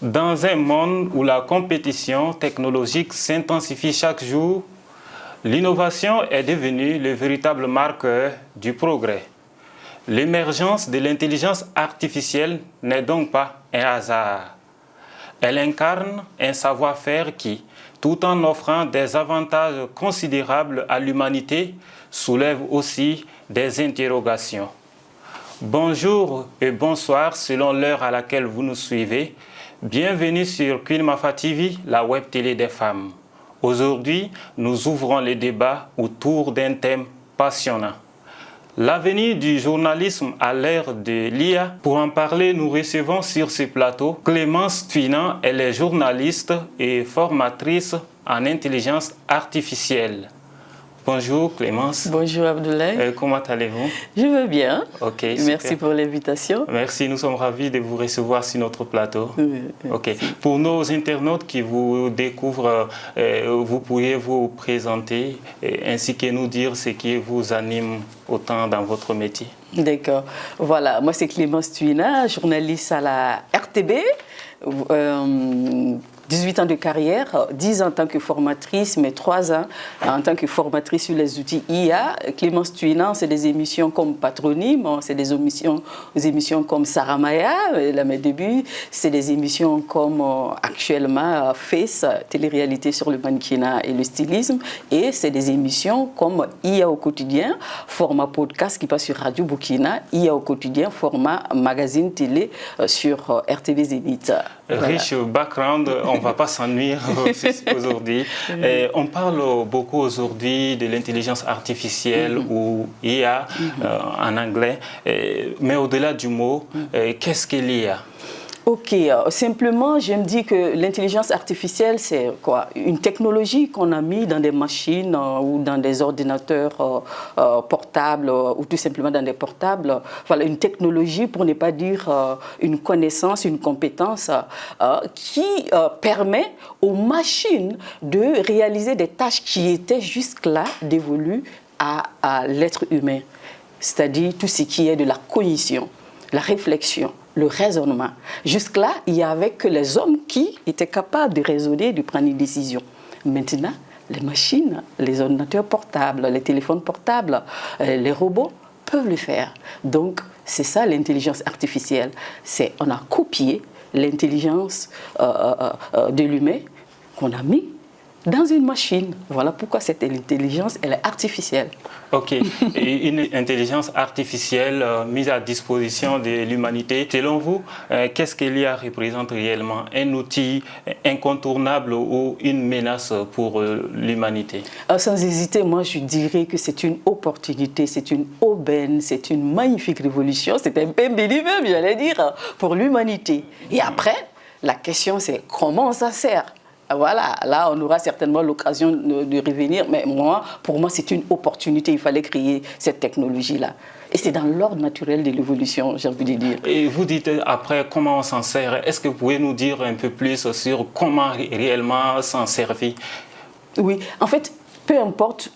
Dans un monde où la compétition technologique s'intensifie chaque jour, l'innovation est devenue le véritable marqueur du progrès. L'émergence de l'intelligence artificielle n'est donc pas un hasard. Elle incarne un savoir-faire qui, tout en offrant des avantages considérables à l'humanité, soulève aussi des interrogations. Bonjour et bonsoir selon l'heure à laquelle vous nous suivez. Bienvenue sur Queen Mafa TV, la web télé des femmes. Aujourd'hui, nous ouvrons les débats autour d'un thème passionnant. L'avenir du journalisme à l'ère de l'IA. Pour en parler, nous recevons sur ce plateau Clémence Tuinan. Elle est journaliste et formatrice en intelligence artificielle. Bonjour Clémence. Bonjour Abdoulaye. Comment allez-vous? Je vais bien. Ok. Merci pour l'invitation. Merci, nous sommes ravis de vous recevoir sur notre plateau. Ok. Merci. Pour nos internautes qui vous découvrent, vous pourriez vous présenter ainsi que nous dire ce qui vous anime autant dans votre métier. D'accord. Voilà, moi c'est Clémence Tuinan, journaliste à la RTB. 18 ans de carrière, 10 ans en tant que formatrice, mais 3 ans en tant que formatrice sur les outils IA. Clémence Tuinan, c'est des émissions comme Patronyme, c'est des émissions comme Saramaya, là mes débuts, c'est des émissions comme actuellement Face, télé-réalité sur le mannequinat et le stylisme, et c'est des émissions comme IA au quotidien, format podcast qui passe sur Radio Burkina, IA au quotidien, format magazine télé sur RTV Zénith. Voilà. Riche background, on ne va pas s'ennuyer aujourd'hui. On parle beaucoup aujourd'hui de l'intelligence artificielle ou IA en anglais, mais au-delà du mot, qu'est-ce que l'IA? Ok, simplement, je me dis que l'intelligence artificielle, c'est quoi? Une technologie qu'on a mis dans des machines ou dans des ordinateurs portables ou tout simplement dans des portables. Voilà, une technologie, pour ne pas dire une connaissance, une compétence qui permet aux machines de réaliser des tâches qui étaient jusque-là dévolues à l'être humain. C'est-à-dire tout ce qui est de la cognition, la réflexion, le raisonnement. Jusque-là, il n'y avait que les hommes qui étaient capables de raisonner, de prendre une décision. Maintenant, les machines, les ordinateurs portables, les téléphones portables, les robots peuvent le faire. Donc, c'est ça l'intelligence artificielle. On a copié l'intelligence de l'humain qu'on a mis dans une machine. Voilà pourquoi cette intelligence, elle est artificielle. Ok. Et une intelligence artificielle mise à disposition de l'humanité. Selon vous, qu'est-ce que l'IA représente réellement? Un outil incontournable ou une menace pour l'humanité? Sans hésiter, moi je dirais que c'est une opportunité, c'est une aubaine, c'est une magnifique révolution, c'est un baby même, j'allais dire, pour l'humanité. Et après, la question c'est comment ça sert? Voilà, là on aura certainement l'occasion de revenir, mais pour moi c'est une opportunité, il fallait créer cette technologie-là. Et c'est dans l'ordre naturel de l'évolution, j'ai envie de dire. Et vous dites après comment on s'en sert, est-ce que vous pouvez nous dire un peu plus sur comment réellement s'en servir? Oui, en fait, peu importe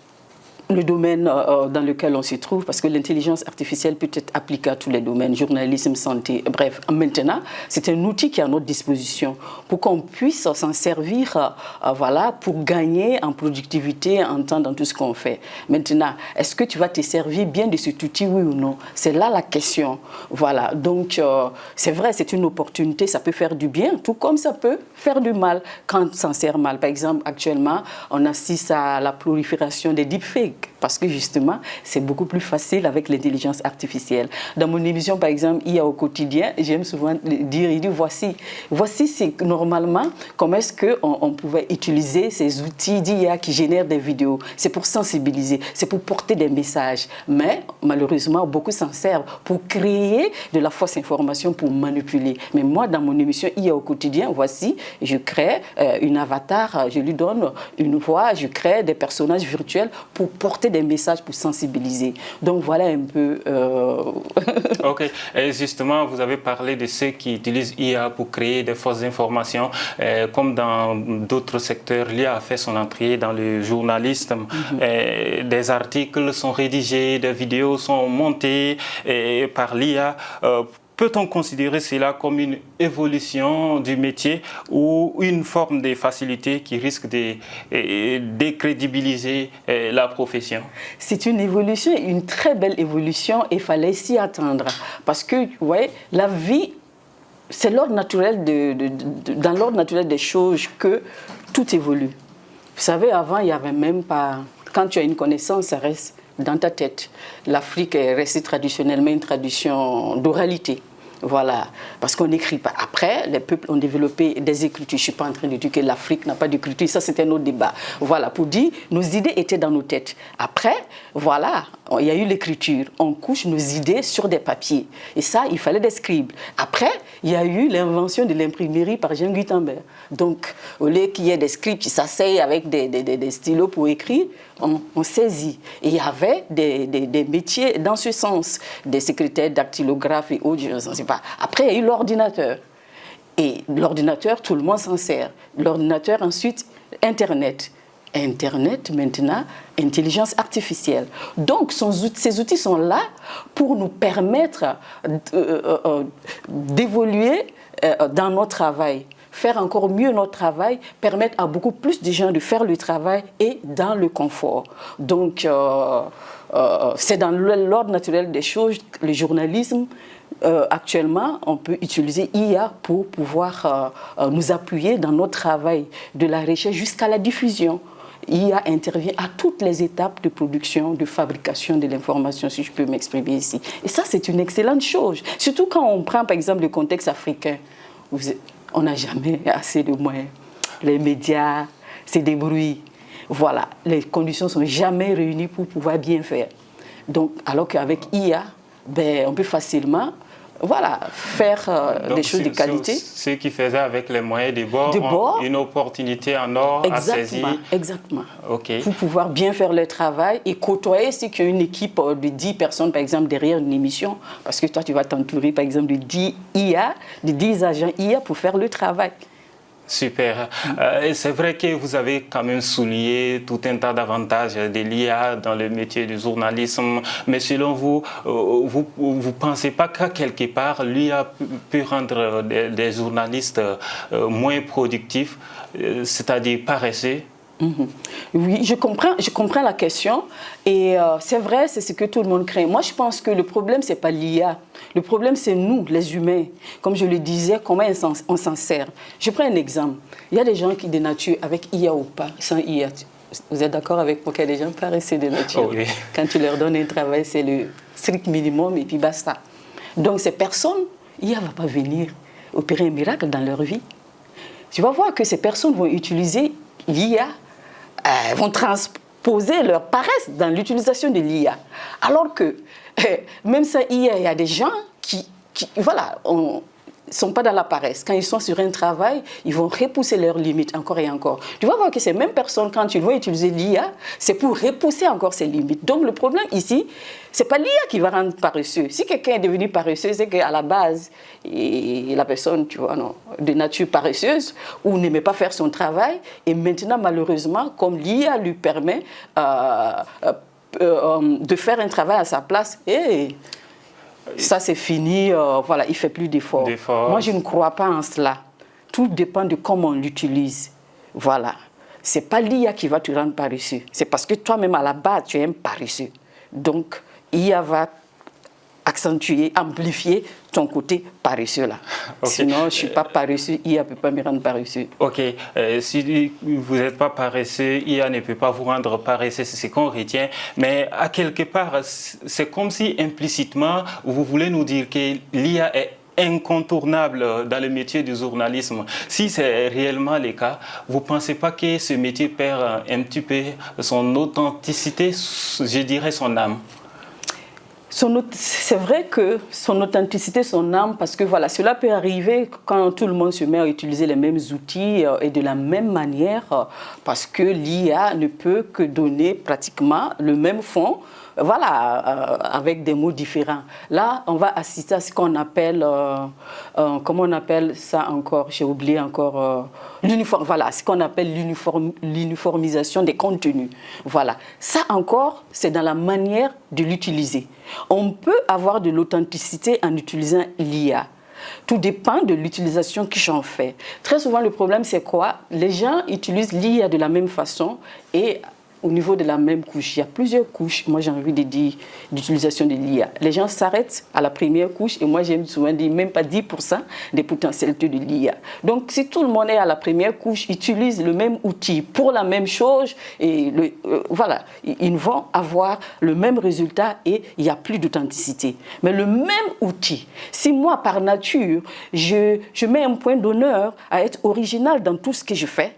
le domaine dans lequel on se trouve, parce que l'intelligence artificielle peut être appliquée à tous les domaines, journalisme, santé, bref. Maintenant, c'est un outil qui est à notre disposition pour qu'on puisse s'en servir voilà, pour gagner en productivité, en temps, dans tout ce qu'on fait. Maintenant, est-ce que tu vas te servir bien de cet outil, oui ou non? C'est là la question. Voilà, donc c'est vrai, c'est une opportunité, ça peut faire du bien, tout comme ça peut faire du mal quand on s'en sert mal. Par exemple, actuellement, on assiste à la prolifération des deepfakes. Parce que justement, c'est beaucoup plus facile avec l'intelligence artificielle. Dans mon émission, par exemple, IA au quotidien, j'aime souvent dire, il dit voici c'est normalement comment est-ce qu'on pouvait utiliser ces outils d'IA qui génèrent des vidéos. C'est pour sensibiliser, c'est pour porter des messages. Mais malheureusement, beaucoup s'en servent pour créer de la fausse information, pour manipuler. Mais moi, dans mon émission IA au quotidien, voici, je crée une avatar, je lui donne une voix, je crée des personnages virtuels pour porter des messages, pour sensibiliser. Donc voilà un peu... Ok. Et justement, vous avez parlé de ceux qui utilisent IA pour créer des fausses informations. Comme dans d'autres secteurs, l'IA a fait son entrée dans le journalisme. Des articles sont rédigés, des vidéos sont montées par l'IA. peut-on considérer cela comme une évolution du métier ou une forme de facilité qui risque de décrédibiliser la profession? C'est une évolution, une très belle évolution, et il fallait s'y attendre. Parce que, ouais, la vie, c'est l'ordre naturel dans l'ordre naturel des choses que tout évolue. Vous savez, avant, il n'y avait même pas... Quand tu as une connaissance, ça reste dans ta tête. L'Afrique est restée traditionnellement une tradition d'oralité. Voilà, parce qu'on n'écrit pas. Après, les peuples ont développé des écritures. Je ne suis pas en train de dire que l'Afrique n'a pas d'écriture. Ça, c'est un autre débat. Voilà, pour dire, nos idées étaient dans nos têtes. Après, voilà, il y a eu l'écriture. On couche nos idées sur des papiers. Et ça, il fallait des scribes. Après, il y a eu l'invention de l'imprimerie par Jean Gutenberg. Donc, au lieu qu'il y ait des scribes qui s'asseyent avec des stylos pour écrire, on saisit. Et il y avait des métiers dans ce sens, des secrétaires, dactylographes et autres, je ne sais pas. Après, il y a eu l'ordinateur. Et l'ordinateur, tout le monde s'en sert. L'ordinateur, ensuite, Internet. Internet, maintenant, intelligence artificielle. Donc, ces outils sont là pour nous permettre d'évoluer dans notre travail, faire encore mieux notre travail, permettre à beaucoup plus de gens de faire le travail et dans le confort. Donc, c'est dans l'ordre naturel des choses. Le journalisme, actuellement, on peut utiliser IA pour pouvoir nous appuyer dans notre travail, de la recherche jusqu'à la diffusion. IA intervient à toutes les étapes de production, de fabrication de l'information, si je peux m'exprimer ici. Et ça, c'est une excellente chose. Surtout quand on prend, par exemple, le contexte africain. On n'a jamais assez de moyens. Les médias, c'est des bruits. Voilà, les conditions ne sont jamais réunies pour pouvoir bien faire. Donc, alors qu'avec IA, on peut facilement... Voilà, faire des choses de qualité. Ceux qui faisaient avec les moyens de bord ont une opportunité en or à saisir. Exactement. Okay. Pour pouvoir bien faire leur travail et côtoyer ceux qui ont une équipe de 10 personnes, par exemple, derrière une émission. Parce que toi, tu vas t'entourer, par exemple, de 10 IA, de 10 agents IA pour faire le travail. Super. C'est vrai que vous avez quand même souligné tout un tas d'avantages de l'IA dans le métier du journalisme, mais selon vous, vous ne pensez pas qu'à quelque part, l'IA peut rendre des journalistes moins productifs, c'est-à-dire paresseux? Oui, je comprends la question et c'est vrai, c'est ce que tout le monde craint. Moi, je pense que le problème, ce n'est pas l'IA. Le problème, c'est nous, les humains. Comme je le disais, comment on s'en sert. Je prends un exemple. Il y a des gens qui dénaturent avec IA ou pas, sans IA. Vous êtes d'accord avec moi qu'il y a des gens paresseux de nature? Oui. Quand tu leur donnes un travail, c'est le strict minimum et puis basta. Donc ces personnes, IA ne va pas venir opérer un miracle dans leur vie. Tu vas voir que ces personnes vont utiliser l'IA, vont transposer leur paresse dans l'utilisation de l'IA. Alors que, même sans IA, il y a des gens qui voilà, ne sont pas dans la paresse. Quand ils sont sur un travail, ils vont repousser leurs limites encore et encore. Tu vas voir que ces mêmes personnes, quand ils vont utiliser l'IA, c'est pour repousser encore ces limites. Donc le problème ici, ce n'est pas l'IA qui va rendre paresseux. Si quelqu'un est devenu paresseux, c'est qu'à la base, la personne, tu vois, non, de nature paresseuse ou n'aimait pas faire son travail. Et maintenant, malheureusement, comme l'IA lui permet de faire un travail à sa place, ça c'est fini, voilà, il ne fait plus d'efforts. Moi, je ne crois pas en cela. Tout dépend de comment on l'utilise. Voilà. Ce n'est pas l'IA qui va te rendre paresseux. C'est parce que toi-même, à la base, tu es un paresseux. Donc, l'IA va accentuer, amplifier ton côté paresseux là. Okay. Sinon, je ne suis pas paresseux, IA ne peut pas me rendre paresseux. Ok, si vous n'êtes pas paresseux, IA ne peut pas vous rendre paresseux, c'est ce qu'on retient. Mais à quelque part, c'est comme si implicitement, vous voulez nous dire que l'IA est incontournable dans le métier du journalisme. Si c'est réellement le cas, vous ne pensez pas que ce métier perd un petit peu son authenticité, je dirais son âme? C'est vrai que son authenticité, son âme, parce que voilà, cela peut arriver quand tout le monde se met à utiliser les mêmes outils et de la même manière, parce que l'IA ne peut que donner pratiquement le même fond voilà, avec des mots différents. Là, on va assister à ce qu'on appelle, comment on appelle ça encore, j'ai oublié encore, voilà, ce qu'on appelle l'uniformisation des contenus. Voilà, ça encore, c'est dans la manière de l'utiliser. On peut avoir de l'authenticité en utilisant l'IA. Tout dépend de l'utilisation que j'en fais. Très souvent, le problème, c'est quoi? Les gens utilisent l'IA de la même façon et au niveau de la même couche. Il y a plusieurs couches, moi j'ai envie de dire, d'utilisation de l'IA. Les gens s'arrêtent à la première couche et moi j'aime souvent dire même pas 10% des potentialités de l'IA. Donc si tout le monde est à la première couche, utilise le même outil pour la même chose, et voilà, ils vont avoir le même résultat et il n'y a plus d'authenticité. Mais le même outil, si moi par nature, je mets un point d'honneur à être original dans tout ce que je fais,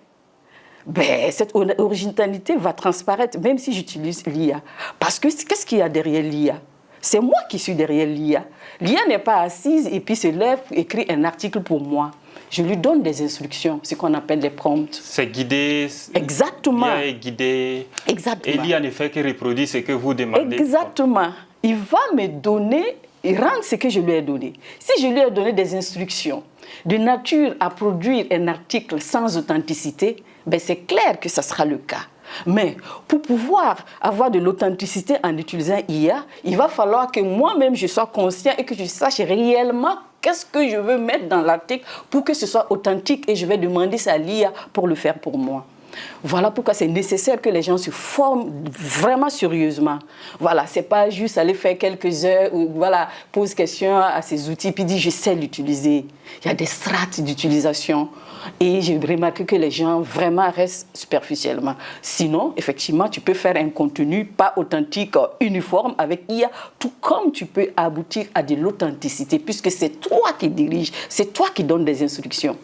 ben, cette originalité va transparaître même si j'utilise l'IA. Parce que qu'est-ce qu'il y a derrière l'IA? C'est moi qui suis derrière l'IA. L'IA n'est pas assise et puis se lève, écrit un article pour moi. Je lui donne des instructions, ce qu'on appelle des prompts. C'est guidé. Exactement. L'IA est guidée. Exactement. Et l'IA ne fait que reproduire ce que vous demandez. Exactement. Il va me donner, il rend ce que je lui ai donné. Si je lui ai donné des instructions de nature à produire un article sans authenticité, ben c'est clair que ça sera le cas. Mais pour pouvoir avoir de l'authenticité en utilisant IA, il va falloir que moi-même je sois conscient et que je sache réellement qu'est-ce que je veux mettre dans l'article pour que ce soit authentique et je vais demander ça à l'IA pour le faire pour moi. Voilà pourquoi c'est nécessaire que les gens se forment vraiment sérieusement. Voilà, c'est pas juste aller faire quelques heures ou voilà, pose question à ces outils puis dire je sais l'utiliser. Il y a des strates d'utilisation et j'ai remarqué que les gens vraiment restent superficiellement. Sinon, effectivement, tu peux faire un contenu pas authentique, uniforme avec IA, tout comme tu peux aboutir à de l'authenticité puisque c'est toi qui dirige, c'est toi qui donne des instructions.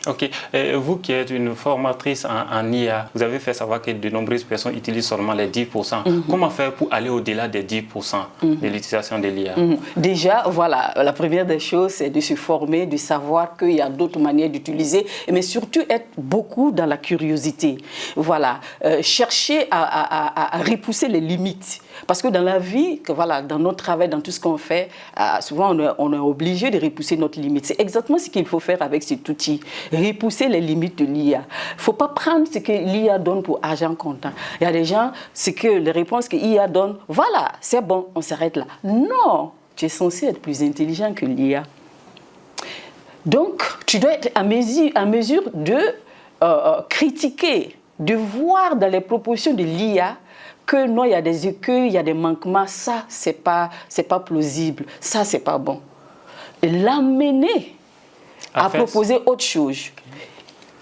Ok. Et vous qui êtes une formatrice en IA, vous avez fait savoir que de nombreuses personnes utilisent seulement les 10%. Comment faire pour aller au-delà des 10% de l'utilisation de l'IA? Déjà, voilà, la première des choses, c'est de se former, de savoir qu'il y a d'autres manières d'utiliser, mais surtout être beaucoup dans la curiosité. Voilà, chercher à repousser les limites. Parce que dans la vie, voilà, dans notre travail, dans tout ce qu'on fait, souvent on est obligé de repousser notre limite. C'est exactement ce qu'il faut faire avec cet outil. Repousser les limites de l'IA. Il ne faut pas prendre ce que l'IA donne pour argent comptant. Il y a des gens, c'est que les réponses que l'IA donne, voilà, c'est bon, on s'arrête là. Non, tu es censé être plus intelligent que l'IA. Donc, tu dois être à mesure de critiquer, de voir dans les propositions de l'IA que non, il y a des écueils, il y a des manquements, ça, c'est pas plausible, ça, c'est pas bon. Et l'amener à proposer autre chose.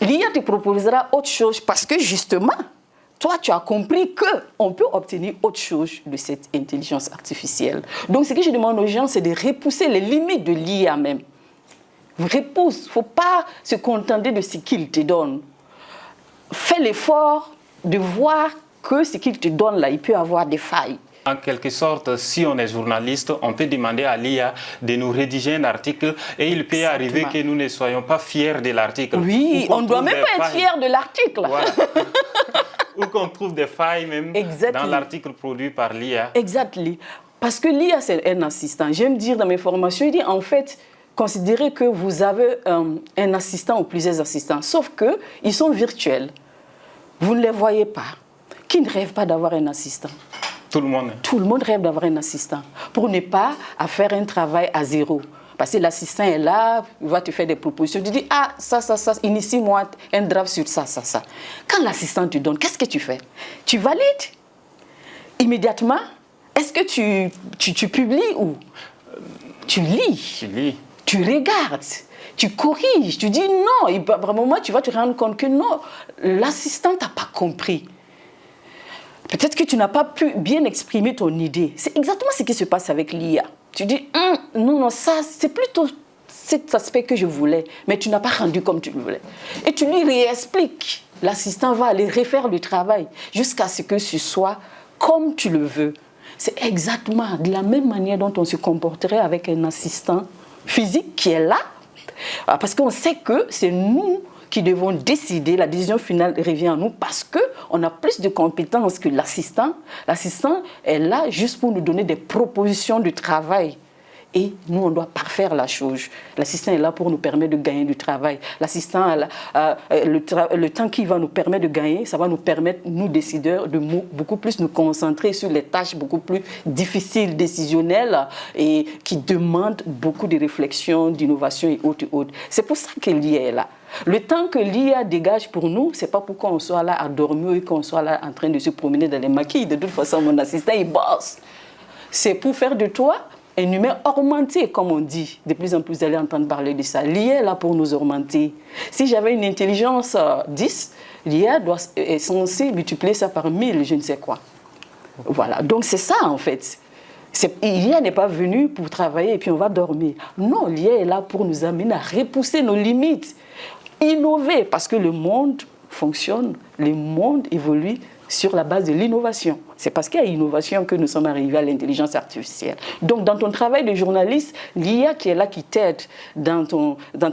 L'IA te proposera autre chose parce que justement, toi, tu as compris qu'on peut obtenir autre chose de cette intelligence artificielle. Donc, ce que je demande aux gens, c'est de repousser les limites de l'IA même. Repousse, il ne faut pas se contenter de ce qu'il te donne. Fais l'effort de voir que ce qu'il te donne là, il peut avoir des failles. En quelque sorte, si on est journaliste, on peut demander à l'IA de nous rédiger un article et il peut arriver que nous ne soyons pas fiers de l'article. Oui, on ne doit même pas être fier de l'article. Voilà. Ou qu'on trouve des failles même dans l'article produit par l'IA. Exactement. Parce que l'IA, c'est un assistant. J'aime dire dans mes formations, il dit en fait, considérez que vous avez un assistant ou plusieurs assistants, sauf qu'ils sont virtuels. Vous ne les voyez pas. Qui ne rêve pas d'avoir un assistant? Tout le monde. Tout le monde rêve d'avoir un assistant pour ne pas faire un travail à zéro. Parce que l'assistant est là, il va te faire des propositions. Tu dis, ah, ça, initie-moi un draft sur ça. Quand l'assistant te donne, qu'est-ce que tu fais? Tu valides immédiatement? Est-ce que tu publies ou tu lis? Tu lis. Tu regardes, tu corriges, tu dis non. Et à un moment, tu vas te rendre compte que non, l'assistant n'a pas compris. Peut-être que tu n'as pas pu bien exprimer ton idée. C'est exactement ce qui se passe avec l'IA. Tu dis, non, ça, c'est plutôt cet aspect que je voulais, mais tu n'as pas rendu comme tu le voulais. Et tu lui réexpliques. L'assistant va aller refaire le travail jusqu'à ce que ce soit comme tu le veux. C'est exactement de la même manière dont on se comporterait avec un assistant physique qui est là, parce qu'on sait que c'est nous qui devons décider. La décision finale revient à nous parce qu'on a plus de compétences que l'assistant. L'assistant est là juste pour nous donner des propositions de travail. Et nous, on doit parfaire la chose. L'assistant est là pour nous permettre de gagner du travail. L'assistant, le temps qu'il va nous permettre de gagner, ça va nous permettre, nous décideurs, de beaucoup plus nous concentrer sur les tâches beaucoup plus difficiles, décisionnelles et qui demandent beaucoup de réflexion, d'innovation et autres. C'est pour ça que l'IA est là. Le temps que l'IA dégage pour nous, ce n'est pas pour qu'on soit là à dormir et qu'on soit là en train de se promener dans les maquilles. De toute façon, mon assistant, il bosse. C'est pour faire de toi un humain augmenté, comme on dit. De plus en plus, vous allez entendre parler de ça. L'IA est là pour nous augmenter. Si j'avais une intelligence 10, l'IA est censée multiplier ça par 1000, je ne sais quoi. Voilà, donc c'est ça en fait. L'IA n'est pas venue pour travailler et puis on va dormir. Non, l'IA est là pour nous amener à repousser nos limites, innover, parce que le monde fonctionne, le monde évolue sur la base de l'innovation. C'est parce qu'il y a innovation que nous sommes arrivés à l'intelligence artificielle. Donc, dans ton travail de journaliste, l'IA qui est là, qui t'aide dans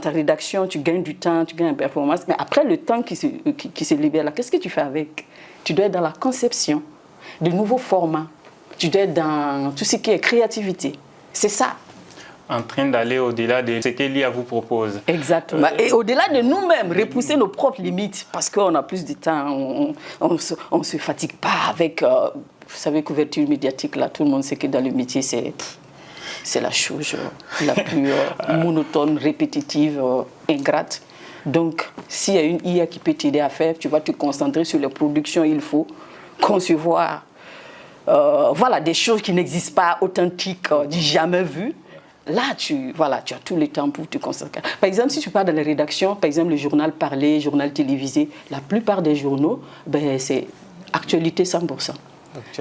ta rédaction, tu gagnes du temps, tu gagnes en performance. Mais après, le temps qui se libère là, qu'est-ce que tu fais avec? Tu dois être dans la conception de nouveaux formats. Tu dois être dans tout ce qui est créativité. C'est ça. En train d'aller au-delà de ce que l'IA vous propose. Exactement. Et au-delà de nous-mêmes, repousser nos propres limites, parce qu'on a plus de temps, on ne se fatigue pas avec, vous savez, couverture médiatique, là, tout le monde sait que dans le métier, c'est la chose la plus monotone, répétitive, ingrate. Donc, s'il y a une IA qui peut t'aider à faire, tu vas te concentrer sur les productions, il faut concevoir voilà, des choses qui n'existent pas, authentiques, du jamais vu. Là, tu as tout le temps pour te concentrer. Par exemple, si tu pars dans les rédactions, par exemple, le journal parlé, journal télévisé, la plupart des journaux, c'est actualité 100%.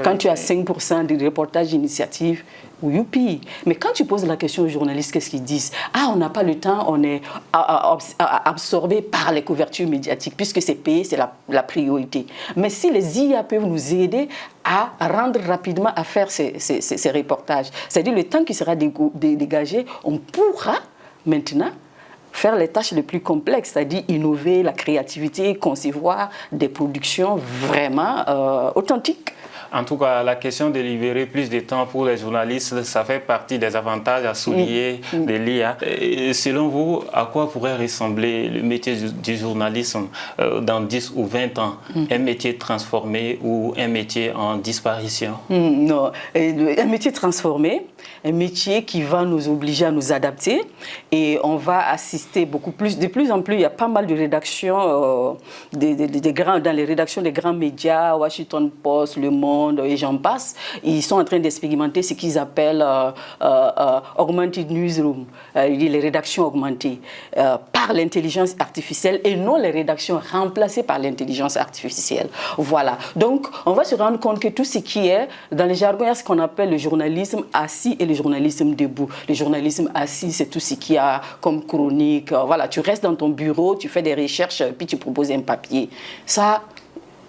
Quand tu as 5% de reportages d'initiatives, youpi. Mais quand tu poses la question aux journalistes, qu'est-ce qu'ils disent? Ah, on n'a pas le temps, on est absorbé par les couvertures médiatiques, puisque c'est payé, c'est la priorité. Mais si les IA peuvent nous aider à rendre rapidement à faire ces reportages, c'est-à-dire le temps qui sera dégagé, on pourra maintenant faire les tâches les plus complexes, c'est-à-dire innover, la créativité, concevoir des productions vraiment authentiques. En tout cas, la question de libérer plus de temps pour les journalistes, ça fait partie des avantages à souligner de l'IA. Selon vous, à quoi pourrait ressembler le métier du journalisme dans 10 ou 20 ans? Un métier transformé ou un métier en disparition? Non, un métier transformé, un métier qui va nous obliger à nous adapter et on va assister beaucoup plus. De plus en plus, il y a pas mal de rédactions dans les rédactions des grands médias, Washington Post, Le Monde et j'en passe. Ils sont en train d'expérimenter ce qu'ils appellent augmented newsroom, les rédactions augmentées par l'intelligence artificielle et non les rédactions remplacées par l'intelligence artificielle. Voilà. Donc, on va se rendre compte que tout ce qui est, dans les jargons, il y a ce qu'on appelle le journalisme assis et le journalisme debout. Le journalisme assis, c'est tout ce qu'il y a comme chronique. Voilà, tu restes dans ton bureau, tu fais des recherches, puis tu proposes un papier. Ça,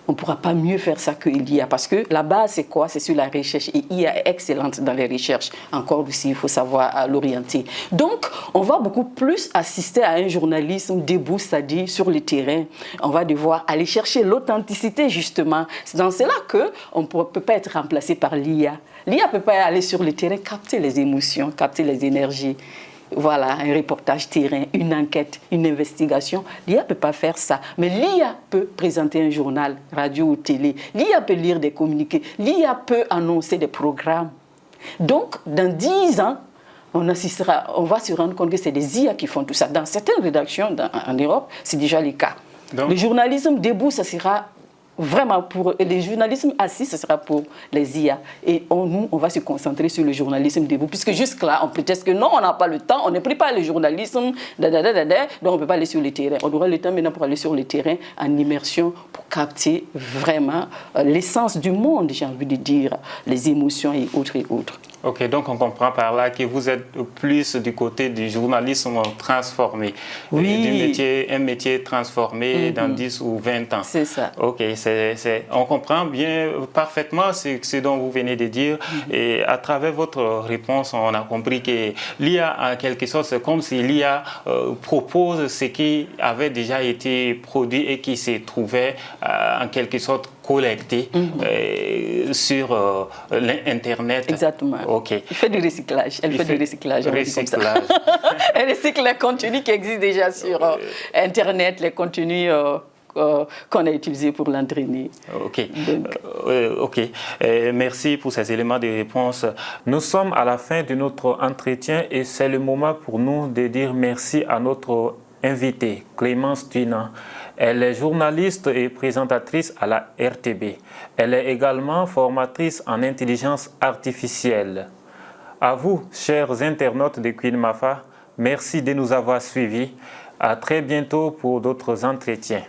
on ne pourra pas mieux faire ça que l'IA parce que la base, c'est quoi? C'est sur la recherche. Et l'IA est excellente dans les recherches. Encore aussi, il faut savoir l'orienter. Donc, on va beaucoup plus assister à un journalisme debout, c'est-à-dire sur le terrain. On va devoir aller chercher l'authenticité, justement. C'est dans cela qu'on ne peut pas être remplacé par l'IA. L'IA ne peut pas aller sur le terrain, capter les émotions, capter les énergies. Voilà, un reportage terrain, une enquête, une investigation. L'IA ne peut pas faire ça. Mais l'IA peut présenter un journal, radio ou télé. L'IA peut lire des communiqués. L'IA peut annoncer des programmes. Donc, dans 10 ans, on va se rendre compte que c'est des IA qui font tout ça. Dans certaines rédactions en Europe, c'est déjà le cas. Donc, le journalisme debout, ça sera vraiment pour les journalismes assis, ce sera pour les IA. Et nous, on va se concentrer sur le journalisme debout. Puisque jusque-là, on prétexte que non, on n'a pas le temps, on ne prépare le journalisme, donc on ne peut pas aller sur le terrain. On aura le temps maintenant pour aller sur le terrain en immersion, pour capter vraiment l'essence du monde, j'ai envie de dire, les émotions et autres et autres. Ok, donc on comprend par là que vous êtes plus du côté du journalisme transformé. Oui. Un métier transformé dans 10 ou 20 ans. C'est ça. Ok, on comprend bien parfaitement ce dont vous venez de dire. Et à travers votre réponse, on a compris que l'IA, en quelque sorte, c'est comme si l'IA propose ce qui avait déjà été produit et qui se trouvait en quelque sorte collecté sur l'Internet. Exactement. Ok. Il fait du recyclage. Elle fait du recyclage. Recyclage. Elle recycle les contenus qui existent déjà sur Internet, les contenus qu'on a utilisés pour l'entraîner. Ok. Ok. Merci pour ces éléments de réponse. Nous sommes à la fin de notre entretien et c'est le moment pour nous de dire merci à notre invitée, Clémence Tuina. Elle est journaliste et présentatrice à la RTB. Elle est également formatrice en intelligence artificielle. À vous, chers internautes de Queen Mafa, merci de nous avoir suivis. À très bientôt pour d'autres entretiens.